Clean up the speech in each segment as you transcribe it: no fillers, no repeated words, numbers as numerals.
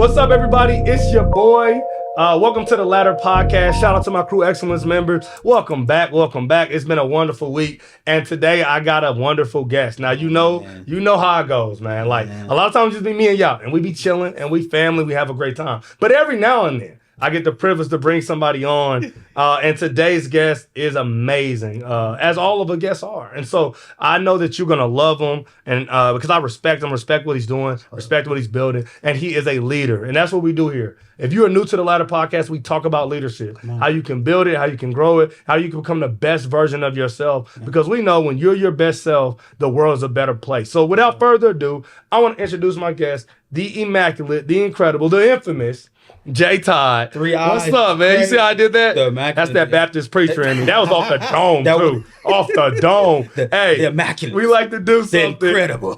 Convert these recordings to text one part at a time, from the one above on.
What's up, everybody? It's your boy. Welcome to the Ladder Podcast. Shout out to my Crew Excellence members. Welcome back. Welcome back. It's been a wonderful week, and today I got a wonderful guest. Now you know how it goes, man. Like a lot of times, just be me and y'all, and we be chilling, and we family. We have a great time. But every now and then, I get the privilege to bring somebody on, and today's guest is amazing, as all of the guests are. And so I know that you're going to love him, and because I respect him, respect what he's doing, respect what he's building, and he is a leader. And that's what we do here. If you are new to the Ladder Podcast, we talk about leadership, how you can build it, how you can grow it, how you can become the best version of yourself, because we know when you're your best self, the world's a better place. So without further ado, I want to introduce my guest, the immaculate, the incredible, the infamous, Jay Todd. 3 eyes. What's up, man? You see how I did that? That's that Baptist preacher in me. That was off the dome, too. Off the dome. The immaculate. We like to do something. The incredible.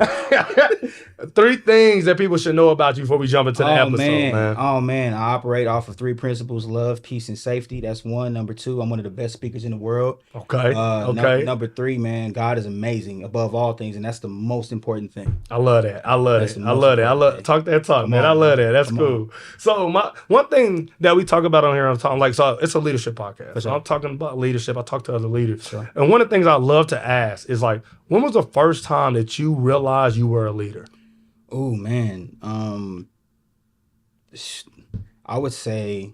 3 things that people should know about you before we jump into the episode, man. Oh, man. I operate off of 3 principles: love, peace, and safety. That's 1. Number 2, I'm one of the best speakers in the world. Okay. Number 3, man, God is amazing above all things, and that's the most important thing. I love that. I love it. Talk that talk, man. I love that. That's cool. So one thing that we talk about on here, so it's a leadership podcast. So I'm talking about leadership. I talk to other leaders. Sure. And one of the things I love to ask is like, when was the first time that you realized you were a leader? Oh, man. I would say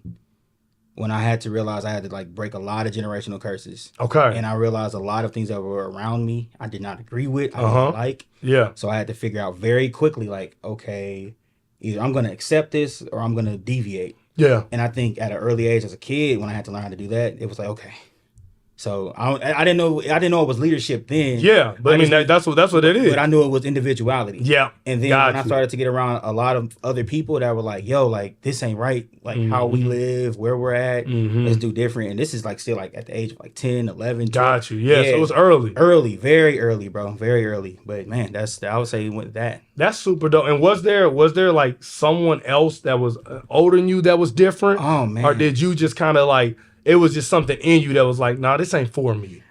when I had to realize I had to like break a lot of generational curses. Okay. And I realized a lot of things that were around me I did not agree with, I didn't like. Yeah. So I had to figure out very quickly, like, okay, either I'm going to accept this or I'm going to deviate. Yeah. And I think at an early age as a kid, when I had to learn how to do that, it was like, okay. So I didn't know it was leadership then. Yeah, but I mean that's what it is. But I knew it was individuality. Yeah. And then when I started to get around a lot of other people that were like, yo, like this ain't right. Like how we live, where we're at, let's do different. And this is like still like at the age of like 10, 11. 12. Got you. Yeah, so it was early. Early, very early, bro. Very early. But man, I would say with that. That's super dope. And was there like someone else that was older than you that was different? Oh man. Or did you just kind of like, it was just something in you that was like, nah, this ain't for me?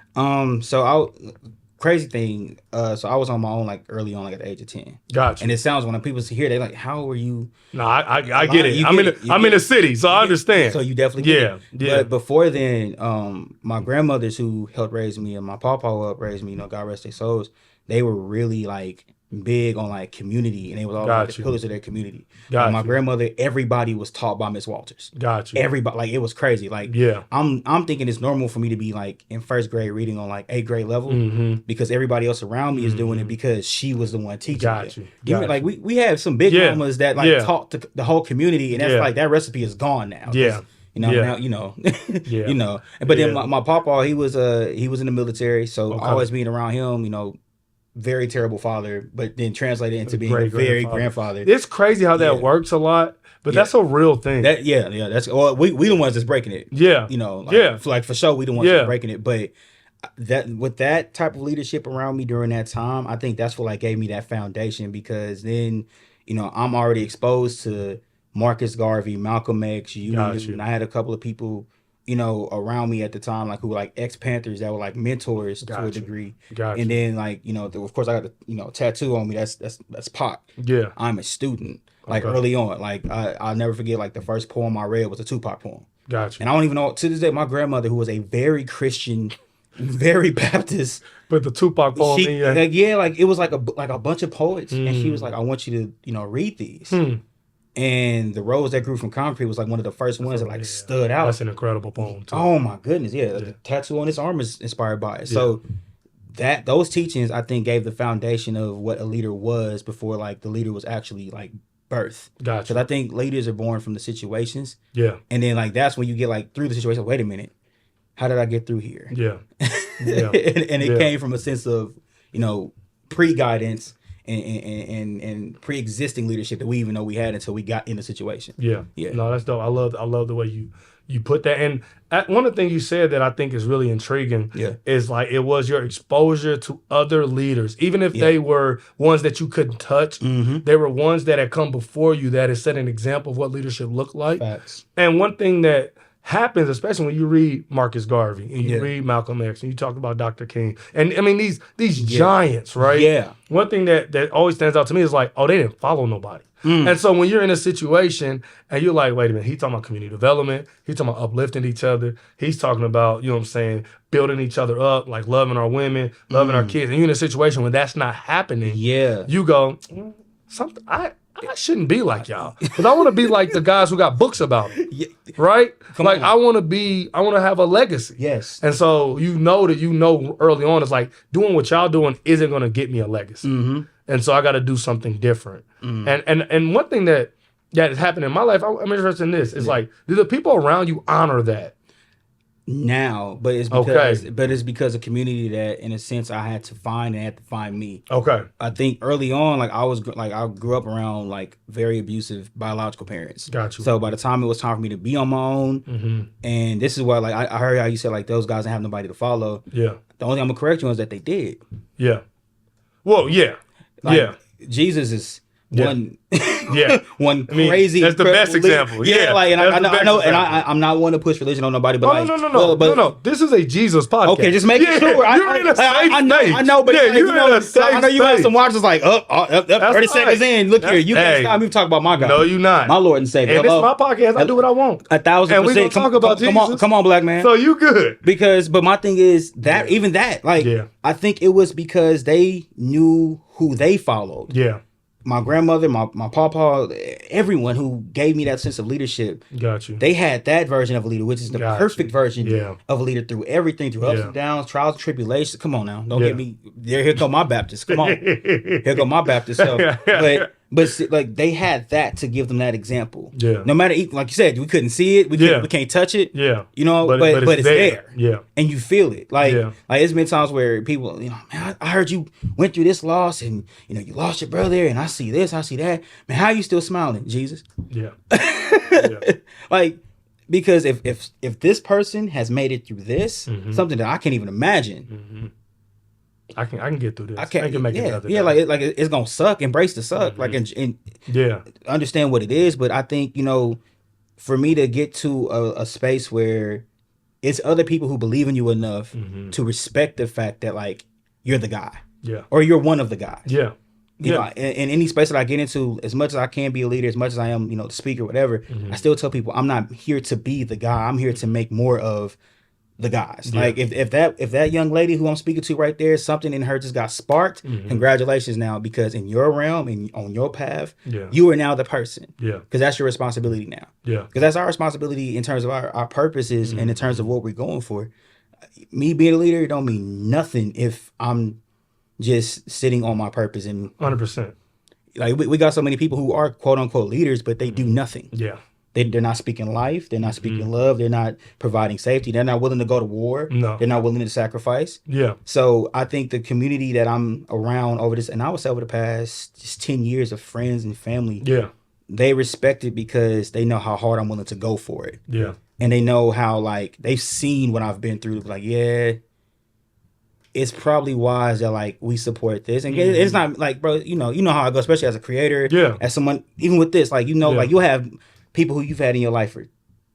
Crazy thing, so I was on my own like early on, like at the age of 10. Gotcha. And it sounds, when people hear, they like, how were you? No, I get it. I'm in the city, so I understand. So you definitely get it. Yeah. But before then, my grandmothers who helped raise me and my papa who helped raise me, God rest their souls, they were really like big on like community, and they was all like the pillars of their community. My grandmother, everybody was taught by Miss Walters. Everybody, like it was crazy. Like I'm thinking it's normal for me to be like in 1st grade reading on like 8th grade level because everybody else around me is doing it because she was the one teaching. Like we have some big mamas that like taught the whole community, and that's like that recipe is gone now. Now But then my papa, he was in the military, so always being around him, very terrible father, but then translated into being a very grandfather. It's crazy how that works a lot, but that's a real thing. That's we the ones that's breaking it. For sure, we the ones that's breaking it. But that with that type of leadership around me during that time, I think that's what like gave me that foundation, because then I'm already exposed to Marcus Garvey, Malcolm X, and I had a couple of people around me at the time, like who were like ex-Panthers that were like mentors to a degree. And then like, of course I got a tattoo on me. That's Pac. Yeah. I'm a student. Like early on, like I'll never forget, like the first poem I read was a Tupac poem. Gotcha. And I don't even know, to this day, my grandmother, who was a very Christian, very Baptist. But the Tupac poem, it was like a bunch of poets. And she was like, I want you to, read these. And The Rose That Grew from Concrete was like one of the first ones that like stood out. That's an incredible poem too. Oh my goodness, the tattoo on his arm is inspired by it. So those teachings, I think, gave the foundation of what a leader was before like the leader was actually like birthed. Gotcha. Because I think leaders are born from the situations. Yeah. And then like that's when you get like through the situation. Wait a minute, how did I get through here? Yeah. and it came from a sense of pre-guidance and pre-existing leadership that we even know we had until we got in the situation. Yeah. No, that's dope. I love the way you put that. And one of the things you said that I think is really intriguing is like it was your exposure to other leaders, even if they were ones that you couldn't touch. They were ones that had come before you that had set an example of what leadership looked like. Facts. And one thing that happens, especially when you read Marcus Garvey and you read Malcolm X and you talk about Dr. King. And I mean, these giants, right? Yeah. One thing that always stands out to me is like, oh, they didn't follow nobody. And so when you're in a situation and you're like, wait a minute, he's talking about community development. He's talking about uplifting each other. He's talking about, you know what I'm saying, building each other up, like loving our women, loving our kids. And you're in a situation when that's not happening. Yeah. You go, something I shouldn't be like y'all. Because I want to be like the guys who got books about it. Right? I want to have a legacy. Yes. And so you know early on, it's like doing what y'all doing isn't going to get me a legacy. Mm-hmm. And so I got to do something different. And one thing that has happened in my life, I'm interested in this. It's like, do the people around you honor that? Now, but it's because of community that, in a sense, I had to find and had to find me. Okay. I think early on, I grew up around like very abusive biological parents. Got you. So by the time it was time for me to be on my own, and this is why I heard how you said like those guys didn't have nobody to follow. Yeah. The only thing I'm gonna correct you on is that they did. Yeah. Well, yeah. Jesus is one crazy. That's the best example. Yeah, I know, and I'm not one to push religion on nobody, but no. This is a Jesus podcast. Okay, just make sure. You're in a safe space. I know, but you're in a safe space. I know you got some watchers like 30 seconds in. Look here, you can't stop me from talking about my God. No, you not. My Lord and Savior. And this is my podcast. I do what I want. 1,000%. And we gonna talk about Jesus. Come on, black man. So you good? But my thing is that even that, I think it was because they knew who they followed. Yeah. My grandmother, my papa, everyone who gave me that sense of leadership. Got you. They had that version of a leader, which is the perfect version of a leader through everything, through ups and downs, trials and tribulations. Come on now. Don't get me. Here come my Baptist. Come on. Here come my Baptist self. But like they had that to give them that example. Yeah. No matter, like you said, we couldn't see it. We can't touch it. Yeah. You know, but it's there. Yeah. And you feel it. Like it's been times where people, man, I heard you went through this loss and you lost your brother and I see this, I see that. Man, how are you still smiling, Jesus? Yeah. Like, because if this person has made it through this, something that I can't even imagine. I can get through this. I can make it another day. Yeah, like it's gonna suck. Embrace the suck. Like and understand what it is. But I think for me to get to a space where it's other people who believe in you enough to respect the fact that like you're the guy. Yeah. Or you're one of the guys. Yeah. You know, in any space that I get into, as much as I can be a leader, as much as I am, the speaker, whatever, I still tell people I'm not here to be the guy. I'm here to make more of the guys. Yeah. Like if that young lady who I'm speaking to right there, something in her just got sparked, congratulations now, because in your realm and on your path, you are now the person. Yeah. Because that's your responsibility now. Yeah. Because that's our responsibility in terms of our purposes and in terms of what we're going for. Me being a leader don't mean nothing if I'm just sitting on my purpose and 100%. Like we got so many people who are quote unquote leaders, but they do nothing. Yeah. They're not speaking life. They're not speaking love. They're not providing safety. They're not willing to go to war. No. They're not willing to sacrifice. Yeah. So I think the community that I'm around over this, and I would say over the past just 10 years of friends and family, they respect it because they know how hard I'm willing to go for it. Yeah. And they know how, like, they've seen what I've been through. Like, it's probably wise that, like, we support this. And it's not like, bro, you know how I go, especially as a creator, as someone, even with this, like, like you have people who you've had in your life for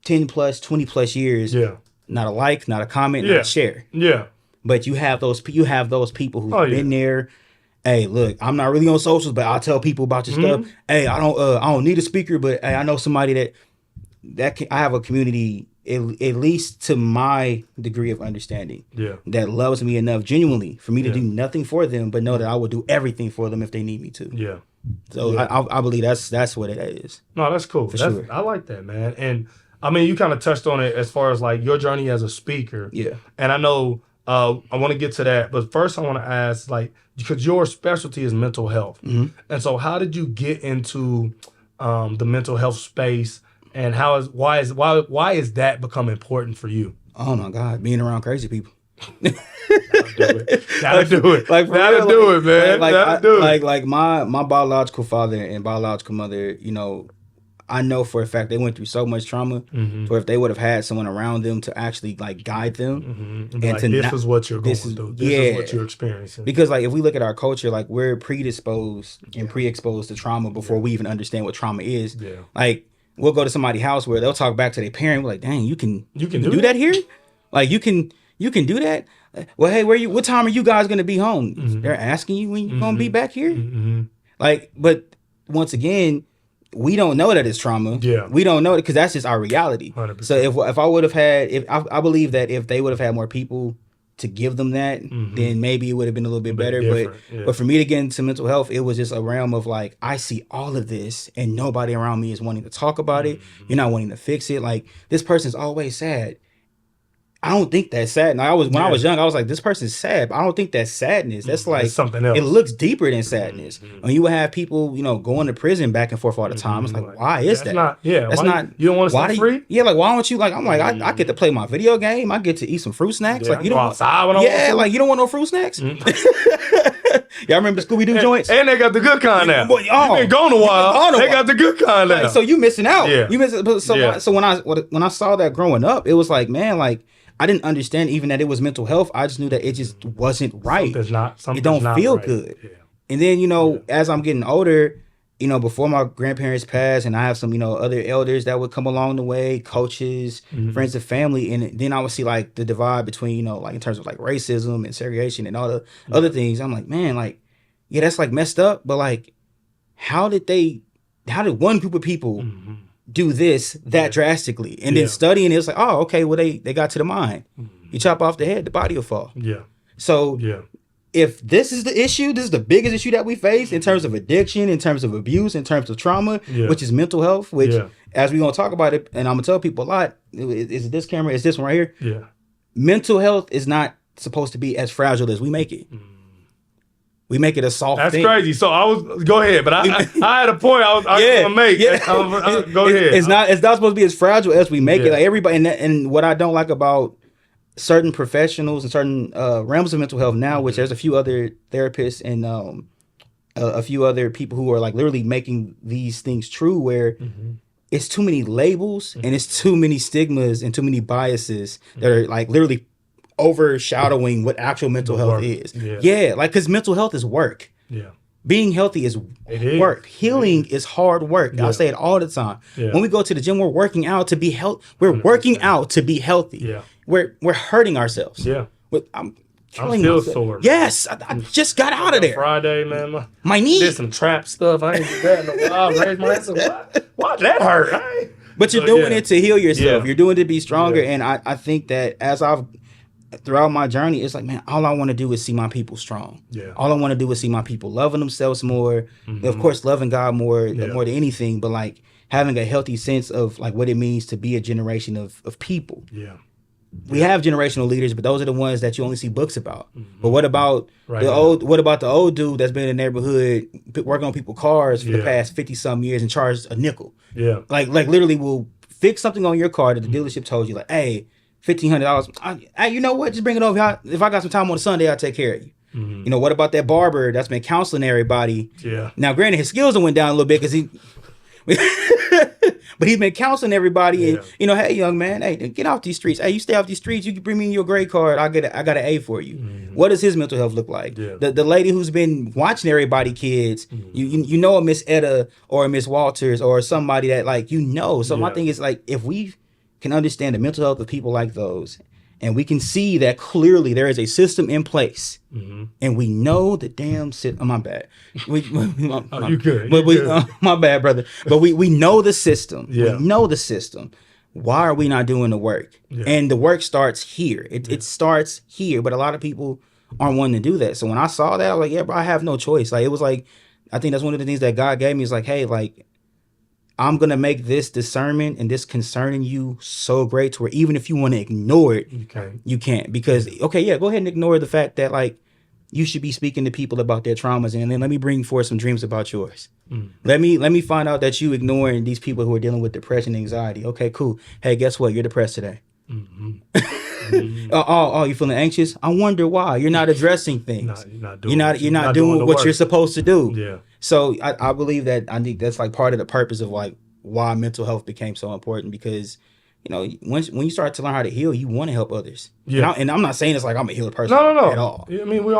10 plus, 20 plus years. Yeah. Not a like, not a comment, not a share. Yeah. But you have those people who've been there. Hey, look, I'm not really on socials, but I'll tell people about your stuff. Hey, I don't need a speaker, but hey, I know somebody I have a community, at least to my degree of understanding, that loves me enough genuinely for me to do nothing for them, but know that I will do everything for them if they need me to. Yeah. So I believe that's what it is. No, that's cool. Sure. I like that, man. And I mean, you kind of touched on it as far as like your journey as a speaker. Yeah. And I know I want to get to that, but first I want to ask, like, because your specialty is mental health, and so how did you get into the mental health space, and why is that become important for you? Oh my God, being around crazy people. Gotta do it. Like, gotta do it, man. Like my biological father and biological mother, I know for a fact they went through so much trauma. So if they would have had someone around them to actually like guide them, and like, this is what you're going through. This is what you're experiencing. Because like if we look at our culture, like we're predisposed and pre-exposed to trauma before we even understand what trauma is. Yeah. Like we'll go to somebody's house where they'll talk back to their parent. We're like, dang, you can do that here? Like, you can do that? Well, hey, what time are you guys going to be home? Mm-hmm. They're asking you when you're going to be back here? Mm-hmm. Like, but once again, we don't know that it's trauma. Yeah. We don't know it because that's just our reality. 100%. So if I would have had, I believe that if they would have had more people to give them that, then maybe it would have been a little bit better. But for me to get into mental health, it was just a realm of like, I see all of this and nobody around me is wanting to talk about it. You're not wanting to fix it. Like, this person's always sad. I don't think that's sad. Now, when I was young, I was like, this person's sad, but I don't think that's sadness. That's like something else. It looks deeper than sadness. When you would have people, going to prison back and forth all the time, it's like, why is that? That's not. You don't want to stay free? Yeah, like, why don't you like? I'm like, I get to play my video game. I get to eat some fruit snacks. Like, you don't outside when I want to. Like, you don't want no fruit snacks. Y'all remember the Scooby Doo joints? And they got the good kind now. You've been gone a while. They got the good kind now. Like, so you missing out. Yeah. You missing. So when I saw that growing up, it was like, man, like, I didn't understand even that it was mental health. I just knew that it just wasn't right. It don't feel good. Yeah. And then, as I'm getting older, before my grandparents passed, and I have some, other elders that would come along the way, coaches, friends and family. And then I would see like the divide between, like in terms of like racism and segregation and all the other things. I'm like, man, like, yeah, that's like messed up. But like, how did one group of people do this that drastically? And then studying it's like, oh, okay, well they got to the mind. You chop off the head, the body will fall. So if this is the issue, this is the biggest issue that we face in terms of addiction, in terms of abuse, in terms of trauma, which is mental health, which as we're going to talk about it, and I'm going to tell people a lot, is this camera, is this one right here? Mental health is not supposed to be as fragile as we make it. We make it a soft thing. That's crazy. So go ahead, but I had a point I was going to make. Go ahead. It's not supposed to be as fragile as we make it. Like everybody, and what I don't like about certain professionals and certain realms of mental health now, which there's a few other therapists and a few other people who are like literally making these things true, where it's too many labels and it's too many stigmas and too many biases that are like literally overshadowing what actual mental health is. Like, because mental health is work. Being healthy is work. Healing is hard work. I say it all the time. When we go to the gym, we're working out to be healthy. We're 100%. Working out to be healthy. We're hurting ourselves. I'm still sore. Yes, I just got out of there. Friday, man. My knee. Did some trap stuff. I ain't did that in a while. I raised my hand. Why that hurt? But you're doing it to heal yourself. You're doing it to be stronger. And I think that throughout my journey, it's like, man, all I want to do is see my people strong. All I want to do is see my people loving themselves more. Of course, loving God more than anything, but like having a healthy sense of like what it means to be a generation of people. We have generational leaders, but those are the ones that you only see books about. But what about what about the old dude that's been in the neighborhood working on people's cars for the past 50-some years and charged a nickel? Like literally will fix something on your car that the dealership told you, like, hey, $1,500. Hey, you know what? Just bring it over. If I got some time on a Sunday, I'll take care of you. What about that barber that's been counseling everybody? Now, granted, his skills went down a little bit because he, but he's been counseling everybody. And hey, young man, hey, get off these streets. Hey, you stay off these streets. You can bring me your grade card. I got an A for you. What does his mental health look like? The lady who's been watching everybody, kids. You a Miss Etta or a Miss Walters or somebody that like So my thing is like, if we can understand the mental health of people like those, and we can see that clearly there is a system in place, and we know the damn system. My bad. You good? But my bad, brother. But we know the system. We know the system. Why are we not doing the work? And the work starts here. It starts here. But a lot of people aren't wanting to do that. So when I saw that, I was like, yeah, bro, I have no choice. Like, it was like, I think that's one of the things that God gave me is like, hey, like, I'm going to make this discernment and this concerning you so great to where even if you want to ignore it, you can't. Because, go ahead and ignore the fact that, like, you should be speaking to people about their traumas. And then let me bring forth some dreams about yours. Let me find out that you ignoring these people who are dealing with depression and anxiety. Okay, cool. Hey, guess what? You're depressed today. Oh, you feeling anxious? I wonder why. You're not addressing things. You're not doing what you're supposed to do. So I believe that, I think that's like part of the purpose of like why mental health became so important, because when you start to learn how to heal, you want to help others. And I'm not saying it's like I'm a healer person. No. At all. I mean, we're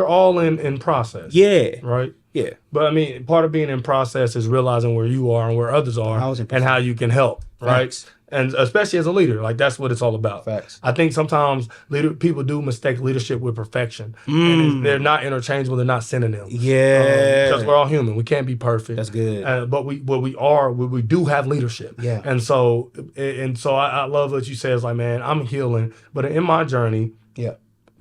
all in process. Yeah. Right. Yeah. But I mean, part of being in process is realizing where you are and where others are and how you can help, right? Facts. And especially as a leader, like that's what it's all about. Facts. I think sometimes people do mistake leadership with perfection, and they're not interchangeable. They're not synonyms. Yeah, because we're all human. We can't be perfect. That's good. But we do have leadership. Yeah. And so I love what you say. It's like, man, I'm healing, but in my journey,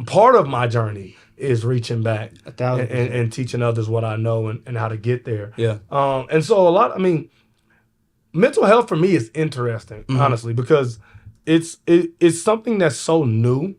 part of my journey is reaching back and teaching others what I know and how to get there. Yeah. And so mental health for me is interesting, honestly, because it's something that's so new.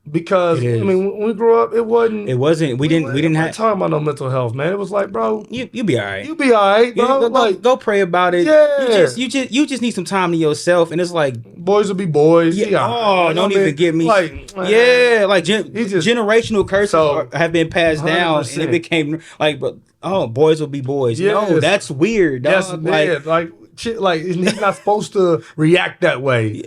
Because I mean, when we grew up, it wasn't. We didn't have talking about no mental health, man. It was like, bro, you be all right. You be all right, bro. Go pray about it. Yeah. You just need some time to yourself, and it's like boys will be boys. Yeah. Don't even get me. Like, generational curses have been passed 100%. Down, and it became like, boys will be boys. Yes. No, that's weird. That's weird. Like he's not supposed to react that way.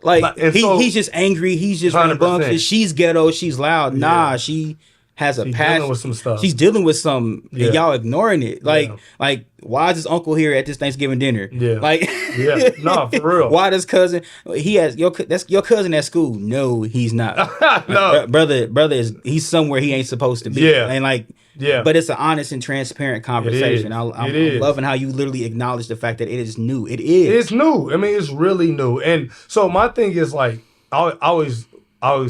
He's just angry. He's just rambunctious. She's ghetto. She's loud. Nah, she has a passion. Dealing with some stuff. She's dealing with some, and y'all ignoring it. Like, why is his uncle here at this Thanksgiving dinner? Yeah, no, for real. Why does cousin? That's your cousin at school. No, he's not. No, brother he's somewhere he ain't supposed to be. Yeah, and but it's an honest and transparent conversation. I'm loving how you literally acknowledge the fact that it is new. It is. It's new. I mean, it's really new. And so my thing is I always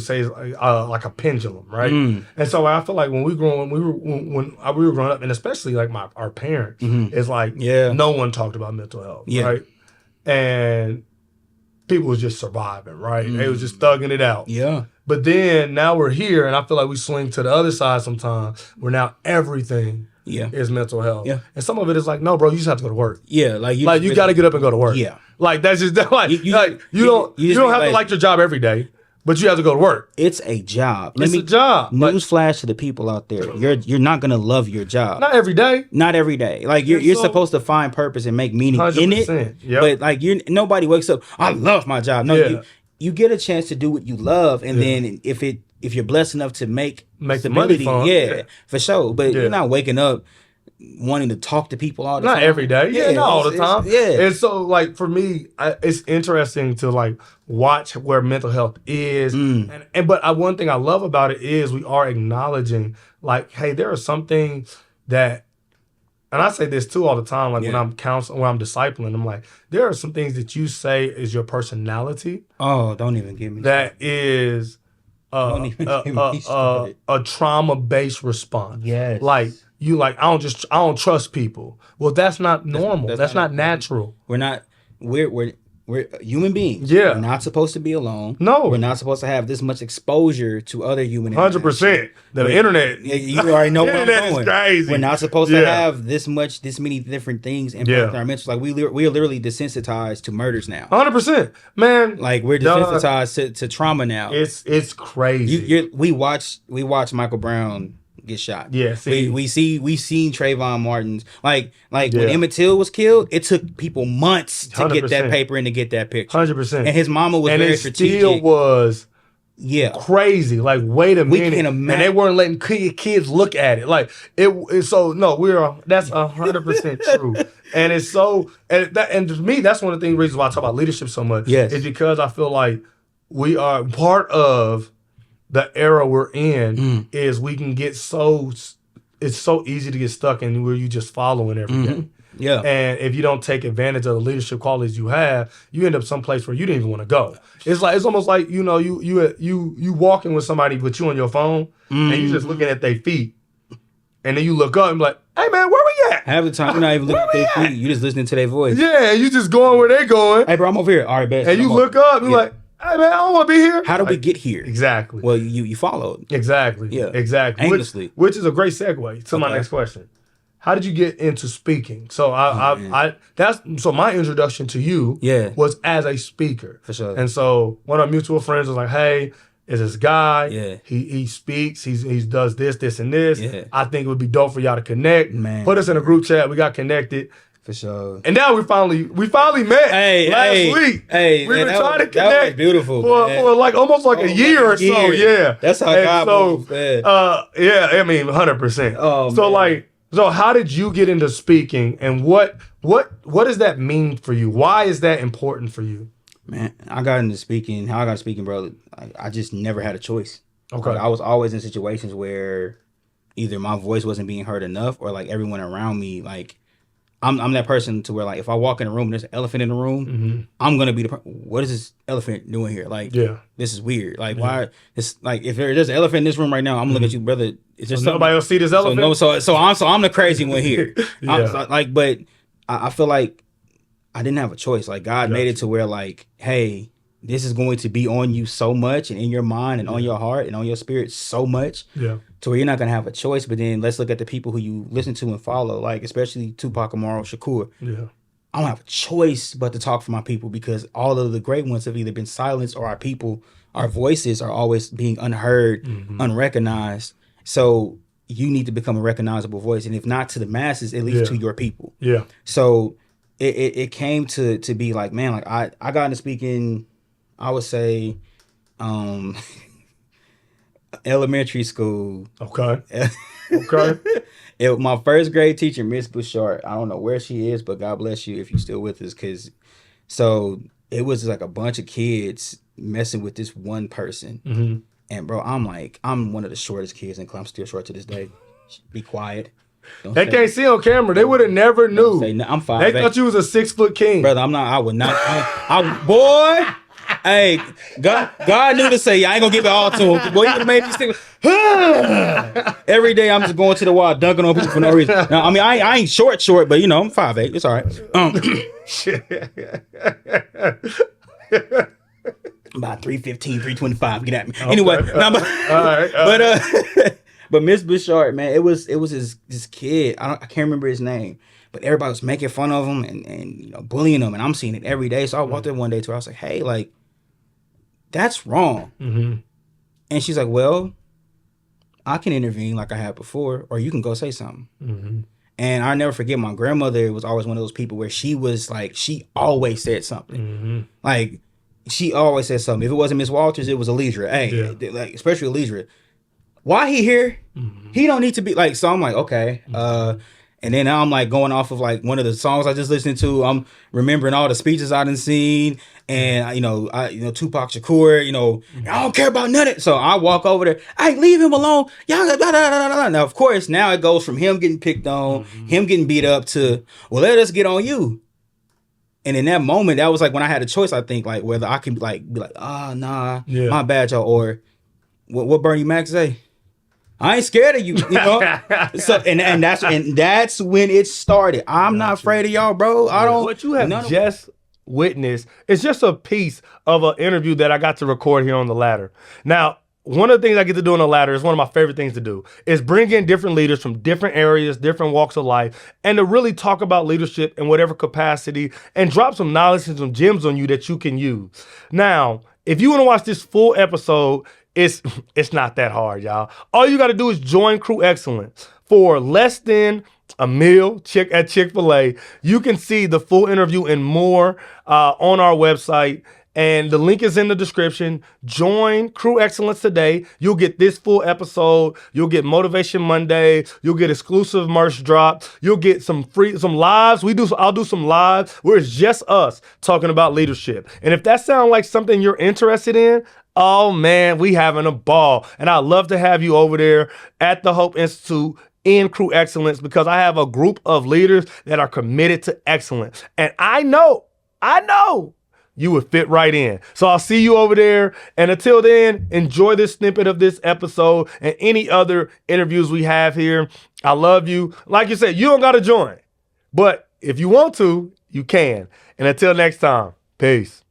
say it's like a pendulum, right? And so I feel like when we were growing up, and especially like our parents, it's like no one talked about mental health, right? And people was just surviving, right? They was just thugging it out. Yeah. But then now we're here, and I feel like we swing to the other side sometimes, where now everything is mental health. Yeah. And some of it is like, no, bro, you just have to go to work. Yeah, you got to get up and go to work. Yeah. Like that's just you don't have to like your job every day, but you have to go to work. It's a job. It's a job. Newsflash to the people out there: you're not gonna love your job. Not every day. Not every day. Like you're supposed to find purpose and make meaning 100%. In it. Yep. But nobody wakes up, I love my job. No, you get a chance to do what you love, and then if you're blessed enough to make the money fun, for sure. But you're not waking up wanting to talk to people all the time. Not every day. Not all the time. And so like for me, it's interesting to like watch where mental health is. But one thing I love about it is we are acknowledging like, hey, there are some things that, and I say this too all the time, like when I'm counseling, when I'm discipling, I'm like, there are some things that you say is your personality. Oh, don't even give me that is a trauma-based response. Yes. Like you I don't trust people. Well, that's not normal. That's not natural. We're human beings. Yeah. We're not supposed to be alone. No. We're not supposed to have this much exposure to other human 100%. The internet. You already know where I'm going. Is crazy. We're not supposed to have this many different things impacting our mental. Like we are literally desensitized to murders now. 100%. Man. Like we're desensitized to trauma now. It's crazy. We watch Michael Brown get shot. Yeah, we seen Trayvon Martin's like when Emmett Till was killed, it took people months to 100%. Get that paper and to get that picture. 100%. And his mama was very strategic. Still was crazy. Like, wait a minute. We can't imagine. And they weren't letting kids look at it. Like that's 100% true. And it's so and to me, that's one of the reasons why I talk about leadership so much. Yes. Is because I feel like we are part of the era we're in is we can get it's so easy to get stuck in where you just following every day. Yeah. And if you don't take advantage of the leadership qualities you have, you end up someplace where you didn't even want to go. It's almost like, you walking with somebody but you on your phone and you just looking at their feet. And then you look up and be like, hey man, where we at? Half the time you're not even looking at their feet. You just listening to their voice. Yeah, you just going where they going. Hey bro, I'm over here. All right, bet. And you look up and you're like, hey man, I don't want to be here. How did we get here? Exactly. Well, you followed. Exactly. Yeah. Exactly. Aimlessly. Which is a great segue to my next question. How did you get into speaking? So my introduction to you was as a speaker. For sure. And so one of our mutual friends was like, hey, is this guy. Yeah. He speaks. He does this, and this. Yeah. I think it would be dope for y'all to connect. Man. Put us in a group chat. We got connected. For sure. And now we finally met last week. Hey, we were trying to connect. That was beautiful for like almost like a year or so. Yeah, that's how God moves, man. Yeah, I mean, 100%. So man. So how did you get into speaking, and what does that mean for you? Why is that important for you? Man, I got into speaking. How I got into speaking, bro? I just never had a choice. Okay, like, I was always in situations where either my voice wasn't being heard enough, or like everyone around me, like. I'm that person to where, like, if I walk in a room and there's an elephant in the room, I'm gonna be what is this elephant doing here? Like, this is weird. Like, why? This, like, if there's an elephant in this room right now, I'm gonna look at you, brother. Is there nobody else see this elephant? So I'm the crazy one here. But I feel like I didn't have a choice. Like, God made it to where, like, hey, this is going to be on you so much, and in your mind, and on your heart, and on your spirit so much. Yeah. To where you're not gonna have a choice. But then let's look at the people who you listen to and follow, like especially Tupac, Amaru, Shakur. Yeah. I don't have a choice but to talk for my people, because all of the great ones have either been silenced, or our people, our voices are always being unheard, unrecognized. So you need to become a recognizable voice, and if not to the masses, at least to your people. Yeah. So it came to be like, man, like I got into speaking, I would say, elementary school. Okay. My first grade teacher, Miss Bouchard, I don't know where she is, but God bless you if you're still with us. So it was like a bunch of kids messing with this one person. And bro, I'm one of the shortest kids in class. I'm still short to this day. Be quiet. They can't see on camera. They would have never knew. I'm 5'8". They thought you was a 6 foot king. Brother, I'm not. I would not. Boy. Hey, God knew to say, I ain't gonna give it all to him. Boy, you made me stick. Every day I'm just going to the wall, dunking on people for no reason. Now, I mean, I ain't short, but you know, I'm 5'8". It's all right. About 315, 325. Get at me. Okay. Anyway, but Miss Bouchard, man, it was this kid. I can't remember his name. But everybody was making fun of him and you know, bullying him, and I'm seeing it every day. So I walked in one day to her. I was like, hey, like, that's wrong. And she's like, well, I can intervene like I had before, or you can go say something. And I never forget, my grandmother was always one of those people where she was like, she always said something. Like, she always said something. If it wasn't Miss Walters, it was Alidra. Hey, like, especially Alidra. Why he here? He don't need to be like. So I'm like, okay. And then now I'm like going off of like one of the songs I just listened to. I'm remembering all the speeches I done seen, and Tupac Shakur. I don't care about none of it. So I walk over there. Hey, leave him alone. Y'all. Now of course now it goes from him getting picked on, him getting beat up to, well, let us get on you. And in that moment, that was like when I had a choice. I think like whether I can like be like, nah, my bad, y'all, or what Bernie Mac say. I ain't scared of you, you know. So and that's when it started. I'm not afraid of y'all, bro. I don't. What you have just witnessed is just a piece of an interview that I got to record here on the ladder. Now, one of the things I get to do on the ladder is one of my favorite things to do is bring in different leaders from different areas, different walks of life, and to really talk about leadership in whatever capacity and drop some knowledge and some gems on you that you can use. Now, if you want to watch this full episode, it's not that hard, y'all. All you got to do is join Crew Excellence for less than a meal at Chick-fil-A. You can see the full interview and more on our website, and the link is in the description. Join Crew Excellence today. You'll get this full episode. You'll get Motivation Monday. You'll get exclusive merch drop. You'll get some lives. I'll do some lives where it's just us talking about leadership. And if that sounds like something you're interested in, oh man, we having a ball. And I'd love to have you over there at the Hope Institute in Crew Excellence, because I have a group of leaders that are committed to excellence. And I know you would fit right in. So I'll see you over there. And until then, enjoy this snippet of this episode and any other interviews we have here. I love you. Like you said, you don't got to join, but if you want to, you can. And until next time, peace.